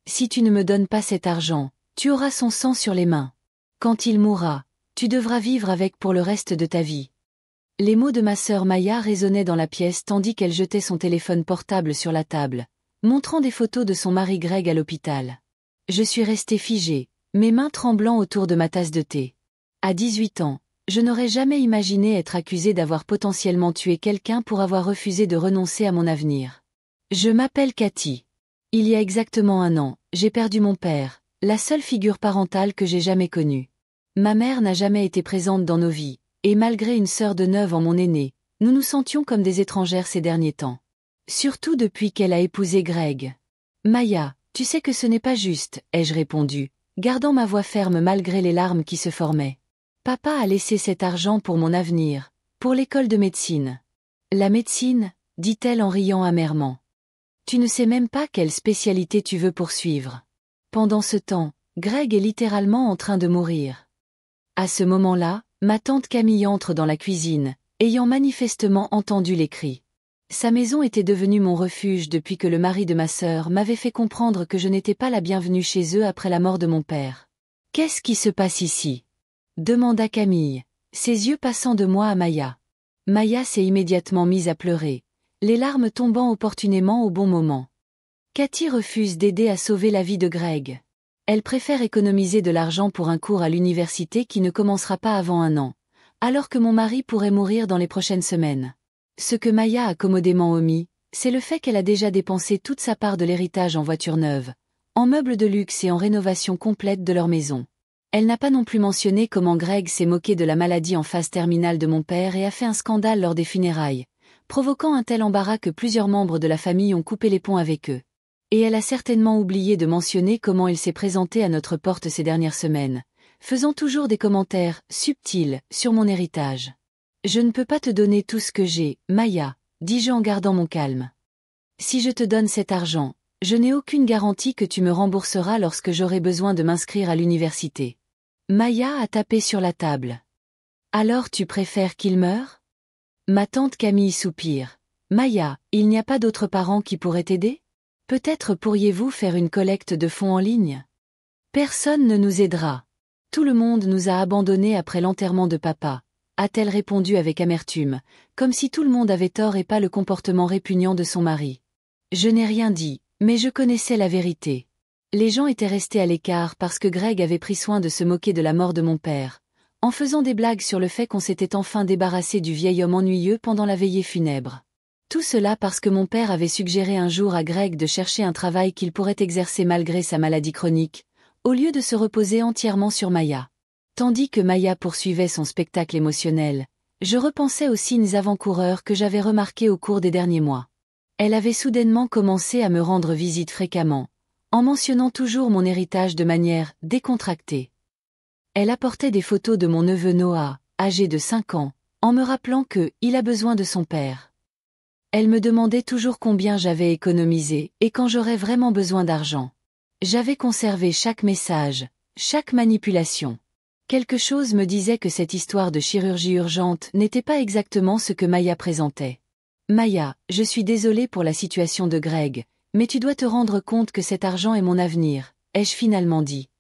Si tu ne me donnes pas cet argent, tu auras son sang sur les mains. Quand il mourra, tu devras vivre avec pour le reste de ta vie. Les mots de ma sœur Maya résonnaient dans la pièce tandis qu'elle jetait son téléphone portable sur la table, montrant des photos de son mari Greg à l'hôpital. Je suis restée figée, mes mains tremblant autour de ma tasse de thé. À 18 ans, je n'aurais jamais imaginé être accusée d'avoir potentiellement tué quelqu'un pour avoir refusé de renoncer à mon avenir. Je m'appelle Cathy. Il y a exactement 1 an, j'ai perdu mon père, la seule figure parentale que j'ai jamais connue. Ma mère n'a jamais été présente dans nos vies, et malgré une sœur de 9 ans mon aînée, nous nous sentions comme des étrangères ces derniers temps. Surtout depuis qu'elle a épousé Greg. Maya, tu sais que ce n'est pas juste, ai-je répondu, gardant ma voix ferme malgré les larmes qui se formaient. Papa a laissé cet argent pour mon avenir, pour l'école de médecine. La médecine, dit-elle en riant amèrement. Tu ne sais même pas quelle spécialité tu veux poursuivre. Pendant ce temps, Greg est littéralement en train de mourir. À ce moment-là, ma tante Camille entre dans la cuisine, ayant manifestement entendu les cris. Sa maison était devenue mon refuge depuis que le mari de ma sœur m'avait fait comprendre que je n'étais pas la bienvenue chez eux après la mort de mon père. « Qu'est-ce qui se passe ici ?» demanda Camille, ses yeux passant de moi à Maya. Maya s'est immédiatement mise à pleurer, les larmes tombant opportunément au bon moment. Cathy refuse d'aider à sauver la vie de Greg. Elle préfère économiser de l'argent pour un cours à l'université qui ne commencera pas avant 1 an, alors que mon mari pourrait mourir dans les prochaines semaines. Ce que Maya a commodément omis, c'est le fait qu'elle a déjà dépensé toute sa part de l'héritage en voitures neuves, en meubles de luxe et en rénovation complète de leur maison. Elle n'a pas non plus mentionné comment Greg s'est moqué de la maladie en phase terminale de mon père et a fait un scandale lors des funérailles, provoquant un tel embarras que plusieurs membres de la famille ont coupé les ponts avec eux. Et elle a certainement oublié de mentionner comment il s'est présenté à notre porte ces dernières semaines, faisant toujours des commentaires subtils sur mon héritage. Je ne peux pas te donner tout ce que j'ai, Maya, dis-je en gardant mon calme. Si je te donne cet argent, je n'ai aucune garantie que tu me rembourseras lorsque j'aurai besoin de m'inscrire à l'université. Maya a tapé sur la table. Alors tu préfères qu'il meure ? Ma tante Camille soupire. Maya, il n'y a pas d'autres parents qui pourraient t'aider ? Peut-être pourriez-vous faire une collecte de fonds en ligne ? Personne ne nous aidera. Tout le monde nous a abandonnés après l'enterrement de papa, a-t-elle répondu avec amertume, comme si tout le monde avait tort et pas le comportement répugnant de son mari. Je n'ai rien dit, mais je connaissais la vérité. Les gens étaient restés à l'écart parce que Greg avait pris soin de se moquer de la mort de mon père, en faisant des blagues sur le fait qu'on s'était enfin débarrassé du vieil homme ennuyeux pendant la veillée funèbre. Tout cela parce que mon père avait suggéré un jour à Greg de chercher un travail qu'il pourrait exercer malgré sa maladie chronique, au lieu de se reposer entièrement sur Maya. Tandis que Maya poursuivait son spectacle émotionnel, je repensais aux signes avant-coureurs que j'avais remarqués au cours des derniers mois. Elle avait soudainement commencé à me rendre visite fréquemment, en mentionnant toujours mon héritage de manière décontractée. Elle apportait des photos de mon neveu Noah, âgé de 5 ans, en me rappelant qu'il a besoin de son père. Elle me demandait toujours combien j'avais économisé et quand j'aurais vraiment besoin d'argent. J'avais conservé chaque message, chaque manipulation. Quelque chose me disait que cette histoire de chirurgie urgente n'était pas exactement ce que Maya présentait. Maya, je suis désolée pour la situation de Greg, mais tu dois te rendre compte que cet argent est mon avenir, ai-je finalement dit.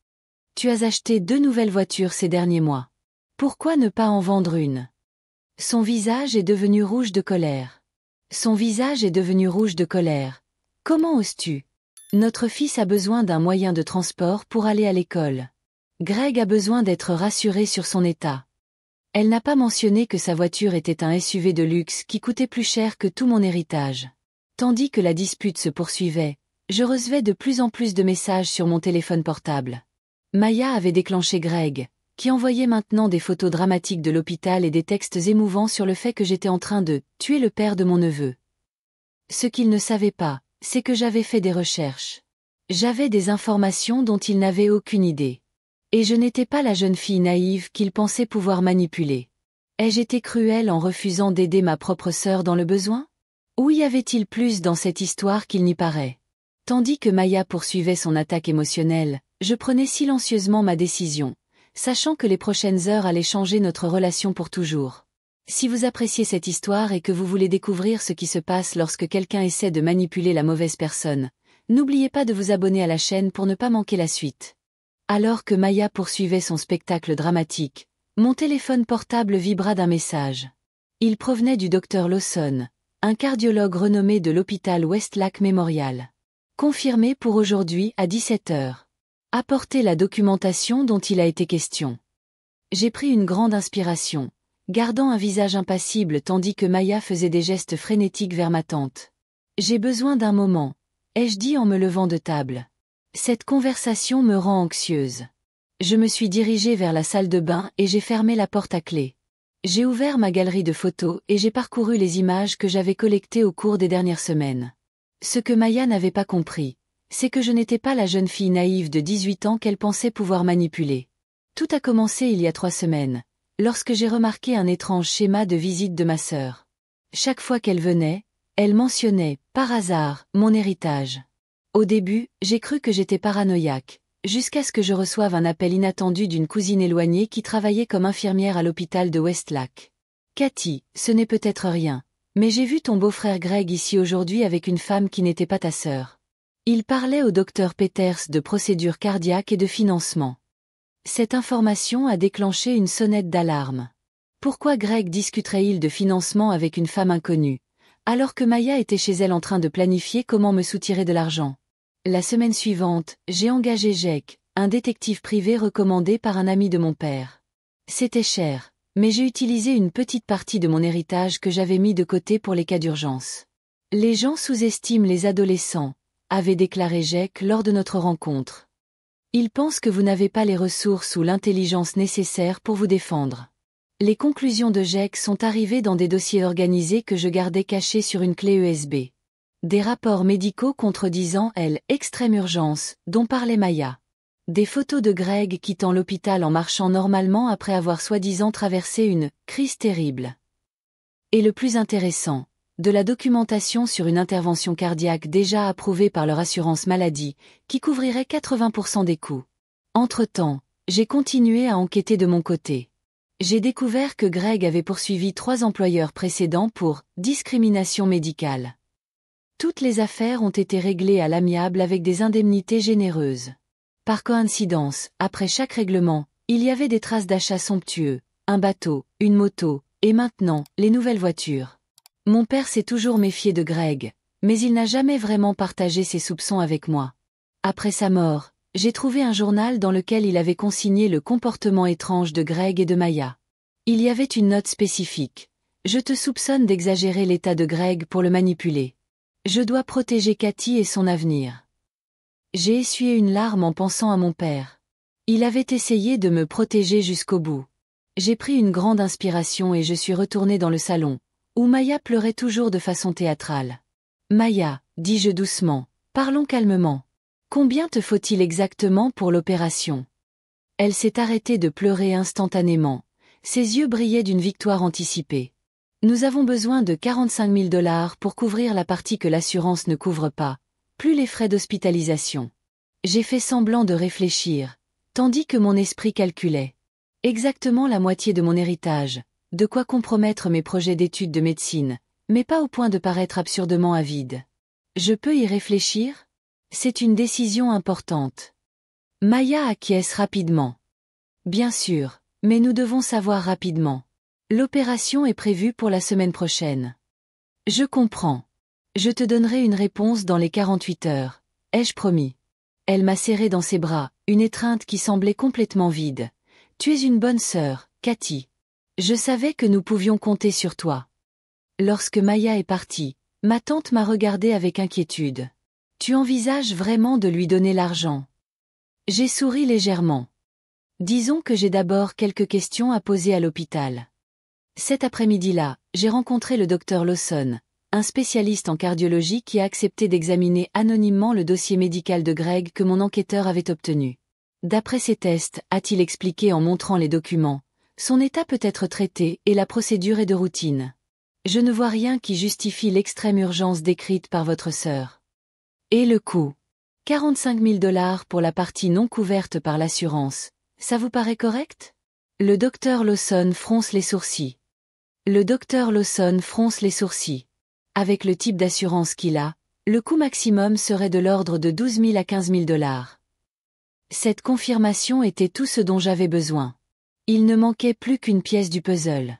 Tu as acheté 2 nouvelles voitures ces derniers mois. Pourquoi ne pas en vendre une ? Son visage est devenu rouge de colère. Son visage est devenu rouge de colère. Comment oses-tu ? Notre fils a besoin d'un moyen de transport pour aller à l'école. Greg a besoin d'être rassuré sur son état. Elle n'a pas mentionné que sa voiture était un SUV de luxe qui coûtait plus cher que tout mon héritage. Tandis que la dispute se poursuivait, je recevais de plus en plus de messages sur mon téléphone portable. Maya avait déclenché Greg, qui envoyait maintenant des photos dramatiques de l'hôpital et des textes émouvants sur le fait que j'étais en train de tuer le père de mon neveu. Ce qu'il ne savait pas, c'est que j'avais fait des recherches. J'avais des informations dont il n'avait aucune idée. Et je n'étais pas la jeune fille naïve qu'il pensait pouvoir manipuler. Ai-je été cruelle en refusant d'aider ma propre sœur dans le besoin ? Ou y avait-il plus dans cette histoire qu'il n'y paraît ? Tandis que Maya poursuivait son attaque émotionnelle, je prenais silencieusement ma décision, sachant que les prochaines heures allaient changer notre relation pour toujours. Si vous appréciez cette histoire et que vous voulez découvrir ce qui se passe lorsque quelqu'un essaie de manipuler la mauvaise personne, n'oubliez pas de vous abonner à la chaîne pour ne pas manquer la suite. Alors que Maya poursuivait son spectacle dramatique, mon téléphone portable vibra d'un message. Il provenait du docteur Lawson, un cardiologue renommé de l'hôpital Westlac Memorial. Confirmé pour aujourd'hui à 17 heures. Apportez la documentation dont il a été question. J'ai pris une grande inspiration, gardant un visage impassible tandis que Maya faisait des gestes frénétiques vers ma tante. J'ai besoin d'un moment, ai-je dit en me levant de table. Cette conversation me rend anxieuse. Je me suis dirigée vers la salle de bain et j'ai fermé la porte à clé. J'ai ouvert ma galerie de photos et j'ai parcouru les images que j'avais collectées au cours des dernières semaines. Ce que Maya n'avait pas compris, c'est que je n'étais pas la jeune fille naïve de 18 ans qu'elle pensait pouvoir manipuler. Tout a commencé il y a 3 semaines, lorsque j'ai remarqué un étrange schéma de visite de ma sœur. Chaque fois qu'elle venait, elle mentionnait, par hasard, mon héritage. Au début, j'ai cru que j'étais paranoïaque, jusqu'à ce que je reçoive un appel inattendu d'une cousine éloignée qui travaillait comme infirmière à l'hôpital de Westlac. Cathy, ce n'est peut-être rien, mais j'ai vu ton beau-frère Greg ici aujourd'hui avec une femme qui n'était pas ta sœur. Il parlait au docteur Peters de procédures cardiaques et de financement. Cette information a déclenché une sonnette d'alarme. Pourquoi Greg discuterait-il de financement avec une femme inconnue, alors que Maya était chez elle en train de planifier comment me soutirer de l'argent? La semaine suivante, j'ai engagé Jake, un détective privé recommandé par un ami de mon père. C'était cher, mais j'ai utilisé une petite partie de mon héritage que j'avais mis de côté pour les cas d'urgence. Les gens sous-estiment les adolescents, avait déclaré Jake lors de notre rencontre. Ils pensent que vous n'avez pas les ressources ou l'intelligence nécessaires pour vous défendre. Les conclusions de Jake sont arrivées dans des dossiers organisés que je gardais cachés sur une clé USB. Des rapports médicaux contredisant extrême urgence, dont parlait Maya. Des photos de Greg quittant l'hôpital en marchant normalement après avoir soi-disant traversé une crise terrible. Et le plus intéressant, de la documentation sur une intervention cardiaque déjà approuvée par leur assurance maladie, qui couvrirait 80% des coûts. Entre-temps, j'ai continué à enquêter de mon côté. J'ai découvert que Greg avait poursuivi 3 employeurs précédents pour discrimination médicale. Toutes les affaires ont été réglées à l'amiable avec des indemnités généreuses. Par coïncidence, après chaque règlement, il y avait des traces d'achats somptueux, un bateau, une moto, et maintenant, les nouvelles voitures. Mon père s'est toujours méfié de Greg, mais il n'a jamais vraiment partagé ses soupçons avec moi. Après sa mort, j'ai trouvé un journal dans lequel il avait consigné le comportement étrange de Greg et de Maya. Il y avait une note spécifique. Je te soupçonne d'exagérer l'état de Greg pour le manipuler. Je dois protéger Cathy et son avenir. J'ai essuyé une larme en pensant à mon père. Il avait essayé de me protéger jusqu'au bout. J'ai pris une grande inspiration et je suis retournée dans le salon, où Maya pleurait toujours de façon théâtrale. Maya, dis-je doucement, parlons calmement. Combien te faut-il exactement pour l'opération? Elle s'est arrêtée de pleurer instantanément. Ses yeux brillaient d'une victoire anticipée. Nous avons besoin de 45 000 $ pour couvrir la partie que l'assurance ne couvre pas, plus les frais d'hospitalisation. J'ai fait semblant de réfléchir, tandis que mon esprit calculait. Exactement la moitié de mon héritage, de quoi compromettre mes projets d'études de médecine, mais pas au point de paraître absurdement avide. Je peux y réfléchir? C'est une décision importante. Maya acquiesce rapidement. Bien sûr, mais nous devons savoir rapidement. L'opération est prévue pour la semaine prochaine. Je comprends. Je te donnerai une réponse dans les 48 heures, ai-je promis. Elle m'a serré dans ses bras, une étreinte qui semblait complètement vide. Tu es une bonne sœur, Cathy. Je savais que nous pouvions compter sur toi. Lorsque Maya est partie, ma tante m'a regardée avec inquiétude. Tu envisages vraiment de lui donner l'argent? J'ai souri légèrement. Disons que j'ai d'abord quelques questions à poser à l'hôpital. Cet après-midi-là, j'ai rencontré le docteur Lawson, un spécialiste en cardiologie qui a accepté d'examiner anonymement le dossier médical de Greg que mon enquêteur avait obtenu. D'après ses tests, a-t-il expliqué en montrant les documents, son état peut être traité et la procédure est de routine. Je ne vois rien qui justifie l'extrême urgence décrite par votre sœur. Et le coût? 45 000 $ pour la partie non couverte par l'assurance, ça vous paraît correct? Le docteur Lawson fronce les sourcils. Le docteur Lawson fronce les sourcils. Avec le type d'assurance qu'il a, Le coût maximum serait de l'ordre de 12 000 à 15 000 $. Cette confirmation était tout ce dont j'avais besoin. Il ne manquait plus qu'une pièce du puzzle.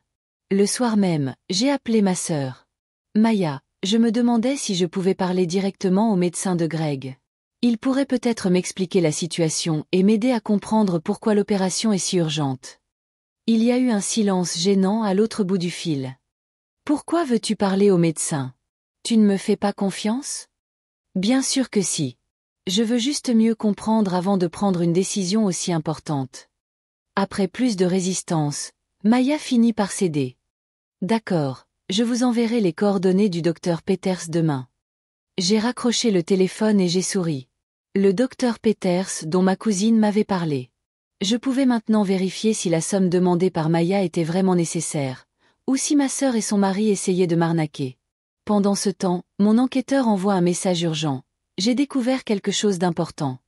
Le soir même, j'ai appelé ma sœur. Maya, je me demandais si je pouvais parler directement au médecin de Greg. Il pourrait peut-être m'expliquer la situation et m'aider à comprendre pourquoi l'opération est si urgente. Il y a eu un silence gênant à l'autre bout du fil. Pourquoi veux-tu parler au médecin? Tu ne me fais pas confiance? Bien sûr que si. Je veux juste mieux comprendre avant de prendre une décision aussi importante. Après plus de résistance, Maya finit par céder. D'accord, je vous enverrai les coordonnées du docteur Peters demain. J'ai raccroché le téléphone et j'ai souri. Le docteur Peters dont ma cousine m'avait parlé. Je pouvais maintenant vérifier si la somme demandée par Maya était vraiment nécessaire, ou si ma sœur et son mari essayaient de m'arnaquer. Pendant ce temps, mon enquêteur envoie un message urgent. J'ai découvert quelque chose d'important.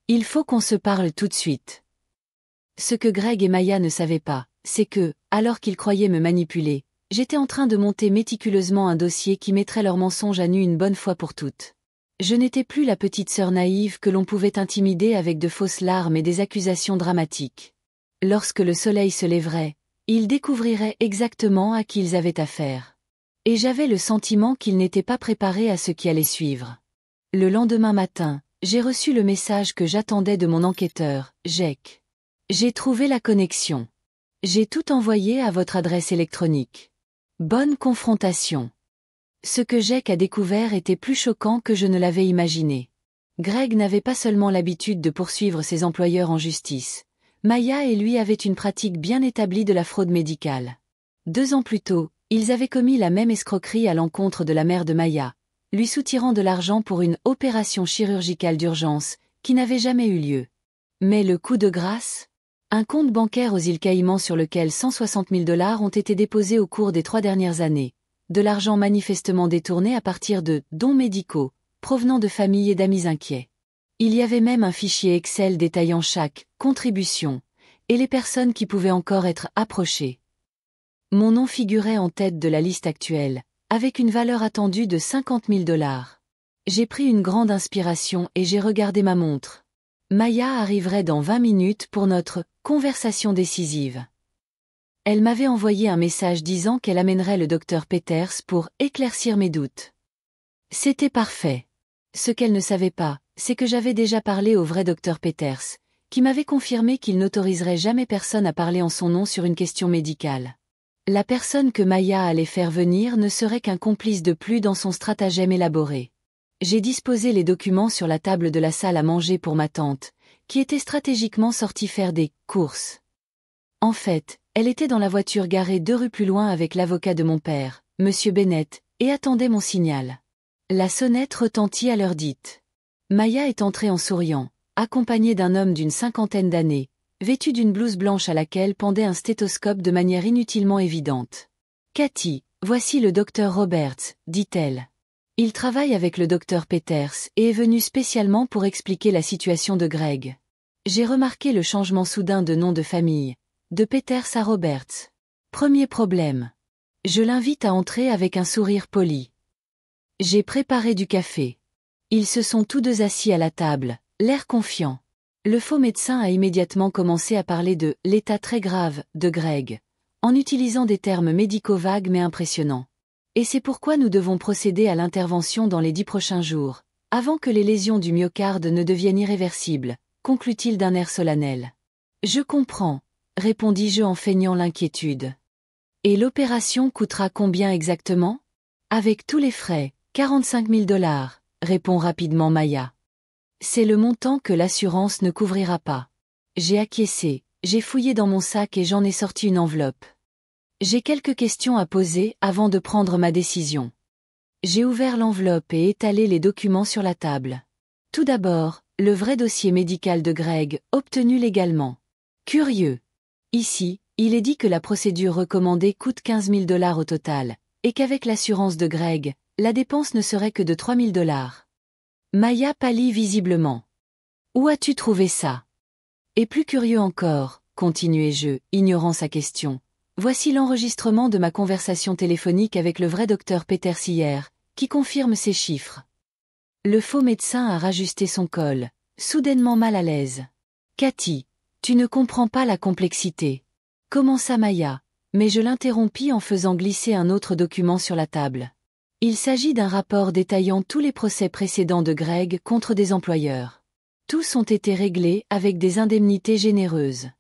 Il faut qu'on se parle tout de suite. Ce que Greg et Maya ne savaient pas, c'est que, alors qu'ils croyaient me manipuler, j'étais en train de monter méticuleusement un dossier qui mettrait leurs mensonges à nu une bonne fois pour toutes. Je n'étais plus la petite sœur naïve que l'on pouvait intimider avec de fausses larmes et des accusations dramatiques. Lorsque le soleil se lèverait, ils découvriraient exactement à qui ils avaient affaire. Et j'avais le sentiment qu'ils n'étaient pas préparés à ce qui allait suivre. Le lendemain matin, j'ai reçu le message que j'attendais de mon enquêteur, Jake. J'ai trouvé la connexion. J'ai tout envoyé à votre adresse électronique. Bonne confrontation. Ce que Jake a découvert était plus choquant que je ne l'avais imaginé. Greg n'avait pas seulement l'habitude de poursuivre ses employeurs en justice. Maya et lui avaient une pratique bien établie de la fraude médicale. 2 ans plus tôt, ils avaient commis la même escroquerie à l'encontre de la mère de Maya, lui soutirant de l'argent pour une opération chirurgicale d'urgence, qui n'avait jamais eu lieu. Mais le coup de grâce? Un compte bancaire aux îles Caïmans sur lequel 160 000 $ ont été déposés au cours des 3 dernières années. De l'argent manifestement détourné à partir de dons médicaux, provenant de familles et d'amis inquiets. Il y avait même un fichier Excel détaillant chaque contribution, et les personnes qui pouvaient encore être approchées. Mon nom figurait en tête de la liste actuelle, avec une valeur attendue de 50 000 $. J'ai pris une grande inspiration et j'ai regardé ma montre. Maya arriverait dans 20 minutes pour notre conversation décisive. Elle m'avait envoyé un message disant qu'elle amènerait le docteur Peters pour éclaircir mes doutes. C'était parfait. Ce qu'elle ne savait pas, c'est que j'avais déjà parlé au vrai docteur Peters, qui m'avait confirmé qu'il n'autoriserait jamais personne à parler en son nom sur une question médicale. La personne que Maya allait faire venir ne serait qu'un complice de plus dans son stratagème élaboré. J'ai disposé les documents sur la table de la salle à manger pour ma tante, qui était stratégiquement sortie faire des courses. En fait, elle était dans la voiture garée 2 rues plus loin avec l'avocat de mon père, Monsieur Bennett, et attendait mon signal. La sonnette retentit à l'heure dite. Maya est entrée en souriant, accompagnée d'un homme d'une 50aine d'années, vêtu d'une blouse blanche à laquelle pendait un stéthoscope de manière inutilement évidente. « Cathy, voici le docteur Roberts, dit-elle. Il travaille avec le docteur Peters et est venu spécialement pour expliquer la situation de Greg. J'ai remarqué le changement soudain de nom de famille, de Peters à Roberts. Premier problème. Je l'invite à entrer avec un sourire poli. J'ai préparé du café. Ils se sont tous deux assis à la table, l'air confiant. Le faux médecin a immédiatement commencé à parler de « l'état très grave » de Greg, en utilisant des termes médicaux vagues mais impressionnants. Et c'est pourquoi nous devons procéder à l'intervention dans les 10 prochains jours, avant que les lésions du myocarde ne deviennent irréversibles, conclut-il d'un air solennel. Je comprends, répondis-je en feignant l'inquiétude. Et l'opération coûtera combien exactement? Avec tous les frais, 45 000 $, répond rapidement Maya. C'est le montant que l'assurance ne couvrira pas. J'ai acquiescé, j'ai fouillé dans mon sac et j'en ai sorti une enveloppe. J'ai quelques questions à poser avant de prendre ma décision. J'ai ouvert l'enveloppe et étalé les documents sur la table. Tout d'abord, le vrai dossier médical de Greg, obtenu légalement. Curieux. Ici, il est dit que la procédure recommandée coûte 15 000 $ au total, et qu'avec l'assurance de Greg, la dépense ne serait que de 3 000 $. Maya pâlit visiblement. Où as-tu trouvé ça? Et plus curieux encore, continuai-je, ignorant sa question. Voici l'enregistrement de ma conversation téléphonique avec le vrai docteur Peters hier, qui confirme ces chiffres. Le faux médecin a rajusté son col, soudainement mal à l'aise. Cathy, tu ne comprends pas la complexité. Commença Maya, mais je l'interrompis en faisant glisser un autre document sur la table. Il s'agit d'un rapport détaillant tous les procès précédents de Greg contre des employeurs. Tous ont été réglés avec des indemnités généreuses.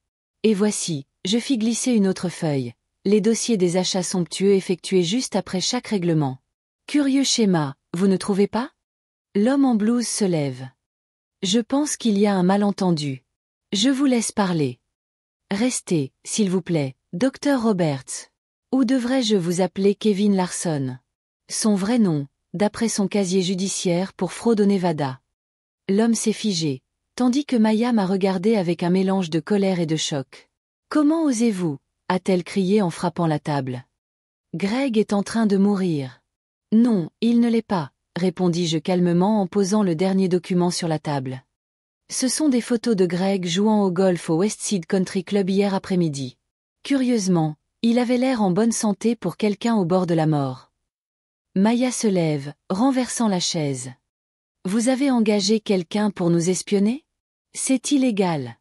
Et voici, je fis glisser une autre feuille, les dossiers des achats somptueux effectués juste après chaque règlement. Curieux schéma, vous ne trouvez pas? L'homme en blouse se lève. Je pense qu'il y a un malentendu. Je vous laisse parler. Restez, s'il vous plaît, Dr Roberts. Ou devrais-je vous appeler Kevin Larson? Son vrai nom, d'après son casier judiciaire pour fraude au Nevada. L'homme s'est figé, tandis que Maya m'a regardé avec un mélange de colère et de choc. Comment osez-vous? A-t-elle crié en frappant la table. Greg est en train de mourir. Non, il ne l'est pas, répondis-je calmement en posant le dernier document sur la table. Ce sont des photos de Greg jouant au golf au Westside Country Club hier après-midi. Curieusement, il avait l'air en bonne santé pour quelqu'un au bord de la mort. Maya se lève, renversant la chaise. Vous avez engagé quelqu'un pour nous espionner? C'est illégal.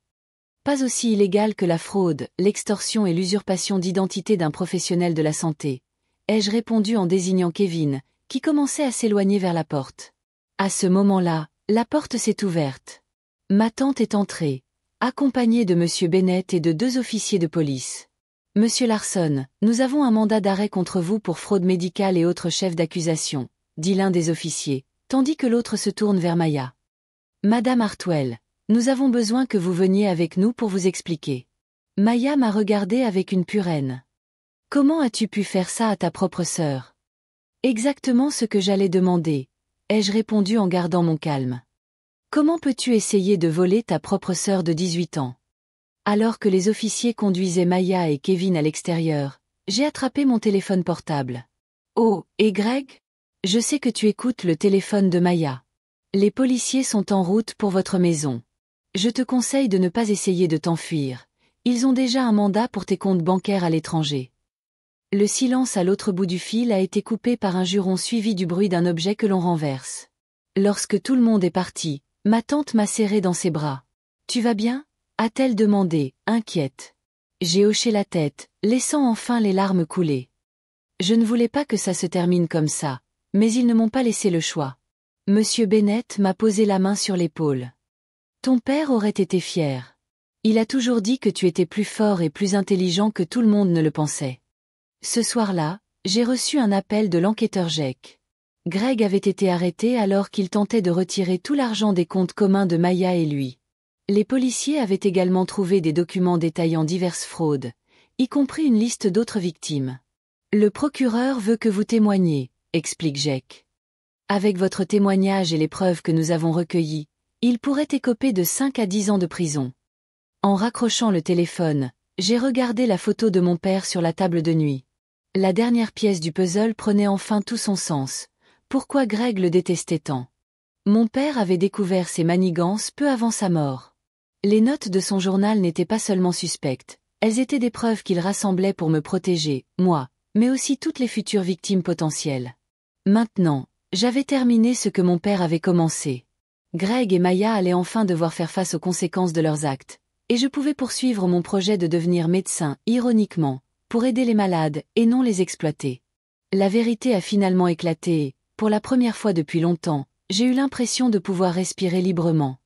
Pas aussi illégal que la fraude, l'extorsion et l'usurpation d'identité d'un professionnel de la santé, ai-je répondu en désignant Kevin, qui commençait à s'éloigner vers la porte. À ce moment-là, la porte s'est ouverte. Ma tante est entrée, accompagnée de Monsieur Bennett et de 2 officiers de police. Monsieur Larson, nous avons un mandat d'arrêt contre vous pour fraude médicale et autres chefs d'accusation, dit l'un des officiers, tandis que l'autre se tourne vers Maya. Madame Hartwell, nous avons besoin que vous veniez avec nous pour vous expliquer. Maya m'a regardé avec une pure haine. Comment as-tu pu faire ça à ta propre sœur? Exactement ce que j'allais demander, ai-je répondu en gardant mon calme. Comment peux-tu essayer de voler ta propre sœur de 18 ans? Alors que les officiers conduisaient Maya et Kevin à l'extérieur, j'ai attrapé mon téléphone portable. Oh, et Greg? Je sais que tu écoutes le téléphone de Maya. Les policiers sont en route pour votre maison. Je te conseille de ne pas essayer de t'enfuir. Ils ont déjà un mandat pour tes comptes bancaires à l'étranger. Le silence à l'autre bout du fil a été coupé par un juron suivi du bruit d'un objet que l'on renverse. Lorsque tout le monde est parti, ma tante m'a serré dans ses bras. Tu vas bien? A-t-elle demandé, inquiète. J'ai hoché la tête, laissant enfin les larmes couler. Je ne voulais pas que ça se termine comme ça, mais ils ne m'ont pas laissé le choix. Monsieur Bennett m'a posé la main sur l'épaule. Ton père aurait été fier. Il a toujours dit que tu étais plus fort et plus intelligent que tout le monde ne le pensait. Ce soir-là, j'ai reçu un appel de l'enquêteur Jack. Greg avait été arrêté alors qu'il tentait de retirer tout l'argent des comptes communs de Maya et lui. Les policiers avaient également trouvé des documents détaillant diverses fraudes, y compris une liste d'autres victimes. Le procureur veut que vous témoigniez, explique Jack. Avec votre témoignage et les preuves que nous avons recueillies, il pourrait écoper de 5 à 10 ans de prison. En raccrochant le téléphone, j'ai regardé la photo de mon père sur la table de nuit. La dernière pièce du puzzle prenait enfin tout son sens. Pourquoi Greg le détestait tant? Mon père avait découvert ses manigances peu avant sa mort. Les notes de son journal n'étaient pas seulement suspectes, elles étaient des preuves qu'il rassemblait pour me protéger, moi, mais aussi toutes les futures victimes potentielles. Maintenant, j'avais terminé ce que mon père avait commencé. Greg et Maya allaient enfin devoir faire face aux conséquences de leurs actes, et je pouvais poursuivre mon projet de devenir médecin, ironiquement, pour aider les malades et non les exploiter. La vérité a finalement éclaté et, pour la première fois depuis longtemps, j'ai eu l'impression de pouvoir respirer librement.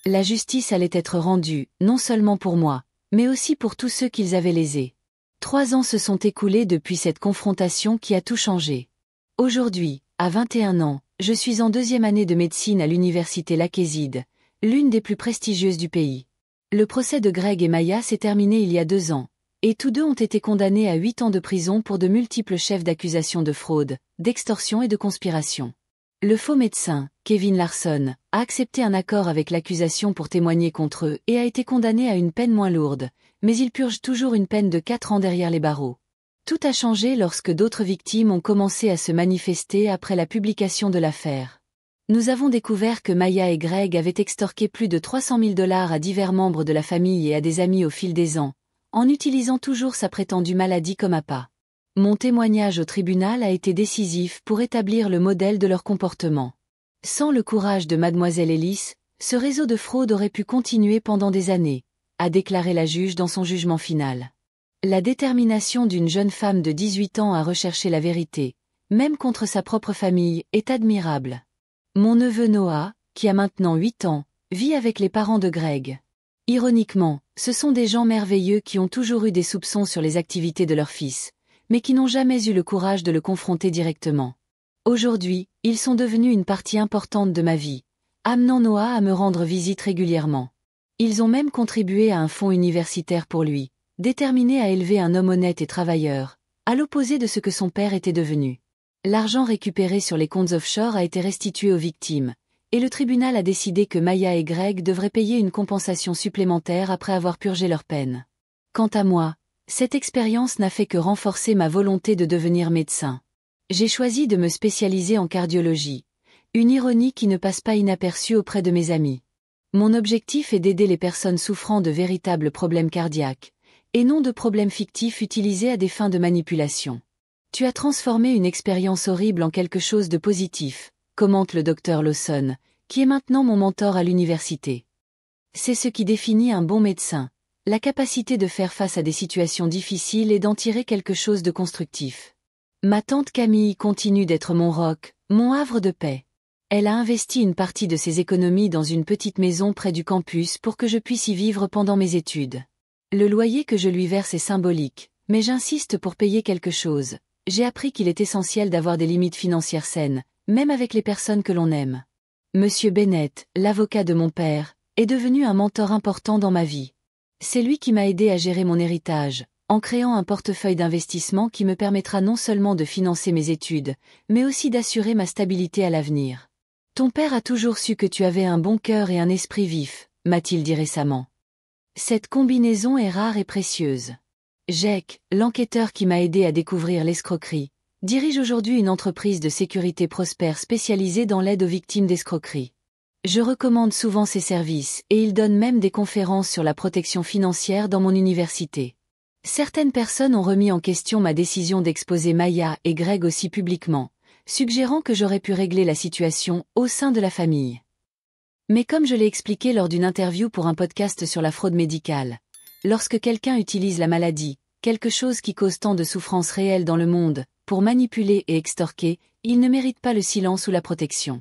La justice allait être rendue, non seulement pour moi, mais aussi pour tous ceux qu'ils avaient lésés. 3 ans se sont écoulés depuis cette confrontation qui a tout changé. Aujourd'hui, à 21 ans, je suis en 2e année de médecine à l'université Lakézide, l'une des plus prestigieuses du pays. Le procès de Greg et Maya s'est terminé il y a 2 ans, et tous 2 ont été condamnés à 8 ans de prison pour de multiples chefs d'accusation de fraude, d'extorsion et de conspiration. Le faux médecin, Kevin Larson, a accepté un accord avec l'accusation pour témoigner contre eux et a été condamné à une peine moins lourde, mais il purge toujours une peine de 4 ans derrière les barreaux. Tout a changé lorsque d'autres victimes ont commencé à se manifester après la publication de l'affaire. Nous avons découvert que Maya et Greg avaient extorqué plus de 300 000 $ à divers membres de la famille et à des amis au fil des ans, en utilisant toujours sa prétendue maladie comme appât. Mon témoignage au tribunal a été décisif pour établir le modèle de leur comportement. Sans le courage de mademoiselle Ellis, ce réseau de fraude aurait pu continuer pendant des années, a déclaré la juge dans son jugement final. La détermination d'une jeune femme de 18 ans à rechercher la vérité, même contre sa propre famille, est admirable. Mon neveu Noah, qui a maintenant 8 ans, vit avec les parents de Greg. Ironiquement, ce sont des gens merveilleux qui ont toujours eu des soupçons sur les activités de leur fils, mais qui n'ont jamais eu le courage de le confronter directement. Aujourd'hui, ils sont devenus une partie importante de ma vie, amenant Noah à me rendre visite régulièrement. Ils ont même contribué à un fonds universitaire pour lui, déterminé à élever un homme honnête et travailleur, à l'opposé de ce que son père était devenu. L'argent récupéré sur les comptes offshore a été restitué aux victimes, et le tribunal a décidé que Maya et Greg devraient payer une compensation supplémentaire après avoir purgé leur peine. Quant à moi, cette expérience n'a fait que renforcer ma volonté de devenir médecin. J'ai choisi de me spécialiser en cardiologie, une ironie qui ne passe pas inaperçue auprès de mes amis. Mon objectif est d'aider les personnes souffrant de véritables problèmes cardiaques, et non de problèmes fictifs utilisés à des fins de manipulation. Tu as transformé une expérience horrible en quelque chose de positif, commente le docteur Lawson, qui est maintenant mon mentor à l'université. C'est ce qui définit un bon médecin, la capacité de faire face à des situations difficiles et d'en tirer quelque chose de constructif. Ma tante Camille continue d'être mon roc, mon havre de paix. Elle a investi une partie de ses économies dans une petite maison près du campus pour que je puisse y vivre pendant mes études. Le loyer que je lui verse est symbolique, mais j'insiste pour payer quelque chose. J'ai appris qu'il est essentiel d'avoir des limites financières saines, même avec les personnes que l'on aime. Monsieur Bennett, l'avocat de mon père, est devenu un mentor important dans ma vie. C'est lui qui m'a aidé à gérer mon héritage, en créant un portefeuille d'investissement qui me permettra non seulement de financer mes études, mais aussi d'assurer ma stabilité à l'avenir. Ton père a toujours su que tu avais un bon cœur et un esprit vif, m'a-t-il dit récemment. Cette combinaison est rare et précieuse. Jake, l'enquêteur qui m'a aidé à découvrir l'escroquerie, dirige aujourd'hui une entreprise de sécurité prospère spécialisée dans l'aide aux victimes d'escroquerie. Je recommande souvent ses services et il donne même des conférences sur la protection financière dans mon université. Certaines personnes ont remis en question ma décision d'exposer Maya et Greg aussi publiquement, suggérant que j'aurais pu régler la situation au sein de la famille. Mais comme je l'ai expliqué lors d'une interview pour un podcast sur la fraude médicale, lorsque quelqu'un utilise la maladie, quelque chose qui cause tant de souffrances réelles dans le monde, pour manipuler et extorquer, il ne mérite pas le silence ou la protection.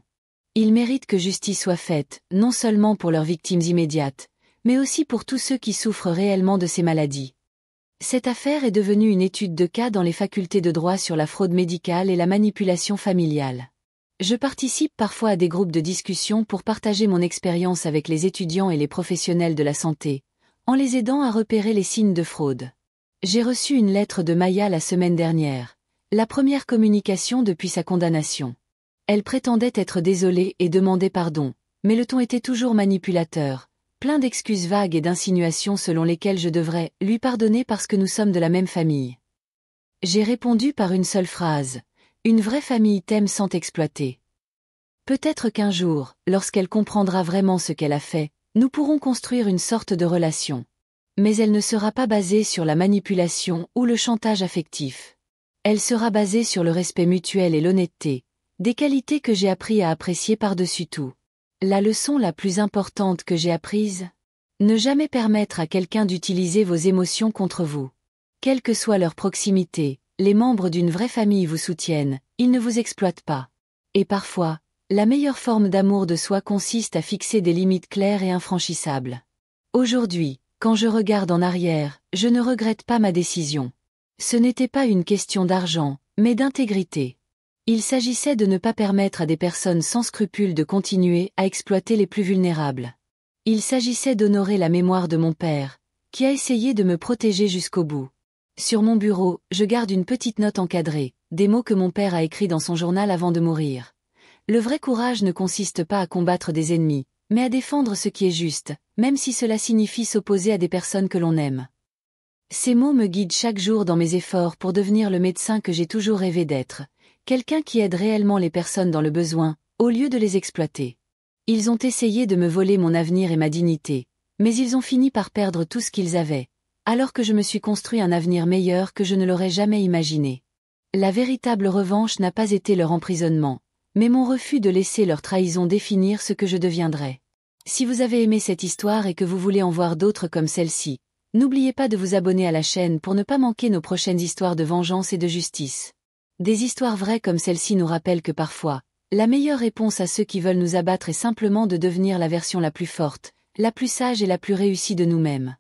Il mérite que justice soit faite, non seulement pour leurs victimes immédiates, mais aussi pour tous ceux qui souffrent réellement de ces maladies. Cette affaire est devenue une étude de cas dans les facultés de droit sur la fraude médicale et la manipulation familiale. Je participe parfois à des groupes de discussion pour partager mon expérience avec les étudiants et les professionnels de la santé, en les aidant à repérer les signes de fraude. J'ai reçu une lettre de Maya la semaine dernière, la première communication depuis sa condamnation. Elle prétendait être désolée et demandait pardon, mais le ton était toujours manipulateur, plein d'excuses vagues et d'insinuations selon lesquelles je devrais lui pardonner parce que nous sommes de la même famille. J'ai répondu par une seule phrase. Une vraie famille t'aime sans t'exploiter. Peut-être qu'un jour, lorsqu'elle comprendra vraiment ce qu'elle a fait, nous pourrons construire une sorte de relation. Mais elle ne sera pas basée sur la manipulation ou le chantage affectif. Elle sera basée sur le respect mutuel et l'honnêteté, des qualités que j'ai appris à apprécier par-dessus tout. La leçon la plus importante que j'ai apprise? Ne jamais permettre à quelqu'un d'utiliser vos émotions contre vous. Quelle que soit leur proximité, les membres d'une vraie famille vous soutiennent, ils ne vous exploitent pas. Et parfois, la meilleure forme d'amour de soi consiste à fixer des limites claires et infranchissables. Aujourd'hui, quand je regarde en arrière, je ne regrette pas ma décision. Ce n'était pas une question d'argent, mais d'intégrité. Il s'agissait de ne pas permettre à des personnes sans scrupules de continuer à exploiter les plus vulnérables. Il s'agissait d'honorer la mémoire de mon père, qui a essayé de me protéger jusqu'au bout. Sur mon bureau, je garde une petite note encadrée, des mots que mon père a écrits dans son journal avant de mourir. Le vrai courage ne consiste pas à combattre des ennemis, mais à défendre ce qui est juste, même si cela signifie s'opposer à des personnes que l'on aime. Ces mots me guident chaque jour dans mes efforts pour devenir le médecin que j'ai toujours rêvé d'être, quelqu'un qui aide réellement les personnes dans le besoin, au lieu de les exploiter. Ils ont essayé de me voler mon avenir et ma dignité, mais ils ont fini par perdre tout ce qu'ils avaient, alors que je me suis construit un avenir meilleur que je ne l'aurais jamais imaginé. La véritable revanche n'a pas été leur emprisonnement, mais mon refus de laisser leur trahison définir ce que je deviendrai. Si vous avez aimé cette histoire et que vous voulez en voir d'autres comme celle-ci, n'oubliez pas de vous abonner à la chaîne pour ne pas manquer nos prochaines histoires de vengeance et de justice. Des histoires vraies comme celle-ci nous rappellent que parfois, la meilleure réponse à ceux qui veulent nous abattre est simplement de devenir la version la plus forte, la plus sage et la plus réussie de nous-mêmes.